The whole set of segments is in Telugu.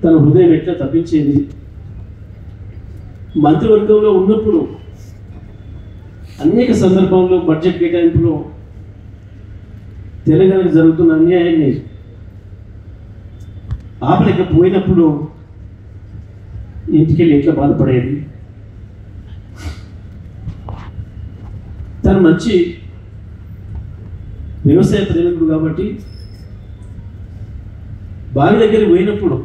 తన హృదయం ఎట్లా తప్పించేది. మంత్రివర్గంలో ఉన్నప్పుడు అనేక సందర్భంలో బడ్జెట్ కేటాయింపులో తెలంగాణకు జరుగుతున్న అన్యాయాన్ని ఆపలేకపోయినప్పుడు ఇంటికి వెళ్ళి ఎట్లా బాధపడేది. తను మంచి వ్యవసాయ ప్రేమికుడు కాబట్టి బావి దగ్గరికి పోయినప్పుడు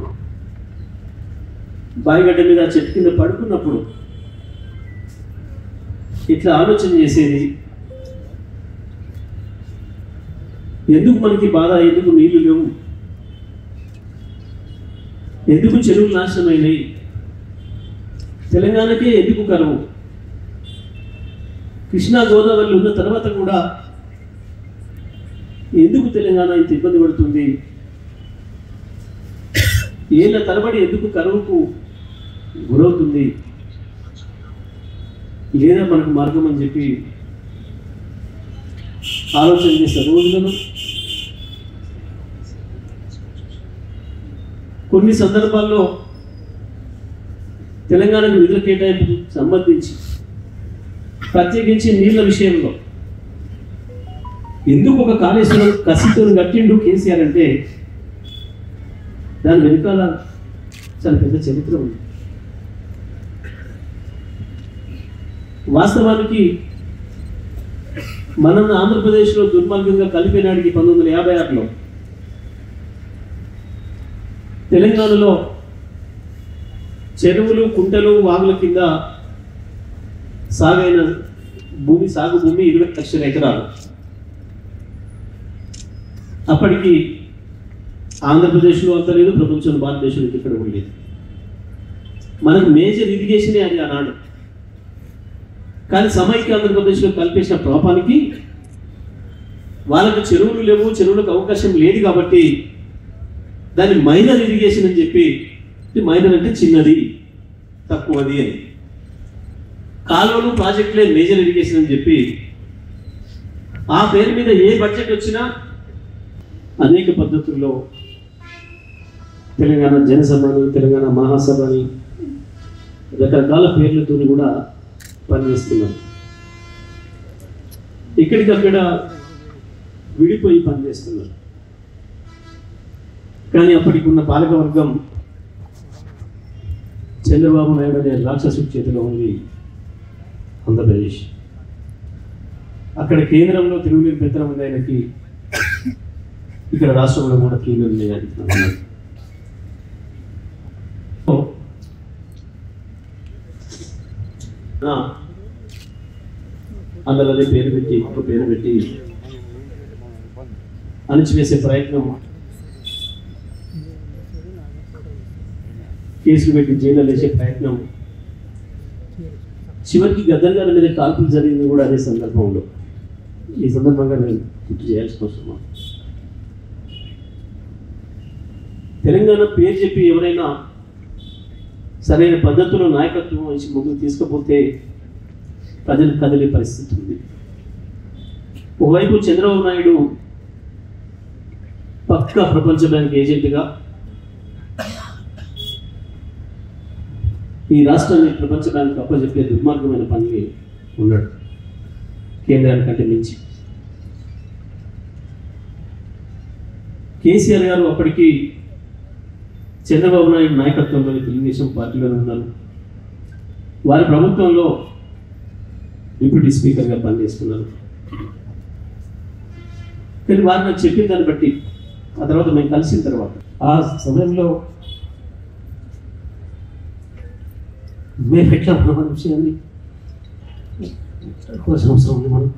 బావిగడ్డ మీద చెట్టు కింద పడుకున్నప్పుడు ఇట్లా ఆలోచన చేసేది. ఎందుకు మనకి బాధ, ఎందుకు నీళ్లు లేవు, ఎందుకు చెరువులు నాశనమైనవి, తెలంగాణకే ఎందుకు కరువు, కృష్ణా గోదావరి ఉన్న తర్వాత కూడా ఎందుకు తెలంగాణ ఇంత ఇబ్బంది పడుతుంది, ఏళ్ళ తరబడి ఎందుకు కరువుకు గురవుతుంది, లేదా మనకు మార్గం అని చెప్పి ఆలోచన చేసే రోజులను కొన్ని సందర్భాల్లో తెలంగాణకు నిధుల కేటాయింపుకు సంబంధించి ప్రత్యేకించి నీళ్ల విషయంలో ఎందుకు ఒక కాళేశ్వరం కసితో కట్టిండు కేసీఆర్ అంటే దాని వెనుకాల చాలా పెద్ద చరిత్ర ఉంది. వాస్తవానికి మనం ఆంధ్రప్రదేశ్లో దుర్మార్గంగా కలిపినాడికి 1956లో తెలంగాణలో చెరువులు, కుంటలు, వాగుల కింద సాగు భూమి 20 లక్షల ఎకరాలు. అప్పటికి ఆంధ్రప్రదేశ్లో అంత లేదు, ప్రపంచంలో భారతదేశంలో ఇక్కడ ఉండేది. మనకు మేజర్ ఇరిగేషనే అది ఆనాడు. కానీ సమైక్య ఆంధ్రప్రదేశ్లో కల్పించిన పాపానికి వాళ్ళకు చెరువులు లేవు, చెరువులకు అవకాశం లేదు కాబట్టి దాన్ని మైనర్ ఇరిగేషన్ అని చెప్పి, మైనర్ అంటే చిన్నది, తక్కువది అని, కాలువలు ప్రాజెక్టులే మేజర్ ఇరిగేషన్ అని చెప్పి ఆ పేరు మీద ఏ బడ్జెట్ వచ్చినా అనేక పద్ధతుల్లో తెలంగాణ జనసభని, తెలంగాణ మహాసభని రకరకాల పేర్లతో కూడా పనిచేస్తున్నారు. ఇక్కడికక్కడ విడిపోయి పనిచేస్తున్నారు. కానీ అప్పటికి ఉన్న పాలకవర్గం చంద్రబాబు నాయుడు అనే రాక్షసుడి చేతిలో ఉంది ఆంధ్రప్రదేశ్. అక్కడ కేంద్రంలో తిరుగులేని పెత్తనం ఉంది ఆయనకి, ఇక్కడ రాష్ట్రంలో కూడా తిరుగులేని ఉన్నాయి. అందులో పేరు పెట్టి అణిచివేసే ప్రయత్నం, కేసులు పెట్టి జైలు వేసే ప్రయత్నం, చివరికి గద్దర్ గారి మీద కాల్పులు జరిగింది కూడా అదే సందర్భంలో. ఈ సందర్భంగా నేను గుర్తు చేయాల్సిన అవసరం. తెలంగాణ పేరు చెప్పి ఎవరైనా సరైన పద్ధతిలో నాయకత్వం వేసి ముందుకు తీసుకపోతే ప్రజలు కదిలే పరిస్థితి ఉంది. ఒకవైపు చంద్రబాబు నాయుడు పక్కా ప్రపంచ బ్యాంక్ ఏజెంట్గా ఈ రాష్ట్రాన్ని ప్రపంచ బ్యాంక్ అప్పచెప్పే దుర్మార్గమైన పని ఉన్నాడు కేంద్రానికంటే మించి. కేసీఆర్ గారు అప్పటికి చంద్రబాబు నాయుడు నాయకత్వంలోని తెలుగుదేశం పార్టీలో ఉన్నారు. వారి ప్రభుత్వంలో డిప్యూటీ స్పీకర్గా పనిచేస్తున్నారు. కానీ వారు నాకు చెప్పిన దాన్ని బట్టి ఆ తర్వాత మేము కలిసిన తర్వాత ఆ సమయంలో మేము ఎట్లా మన విషయాన్ని అవసరం ఉంది మనం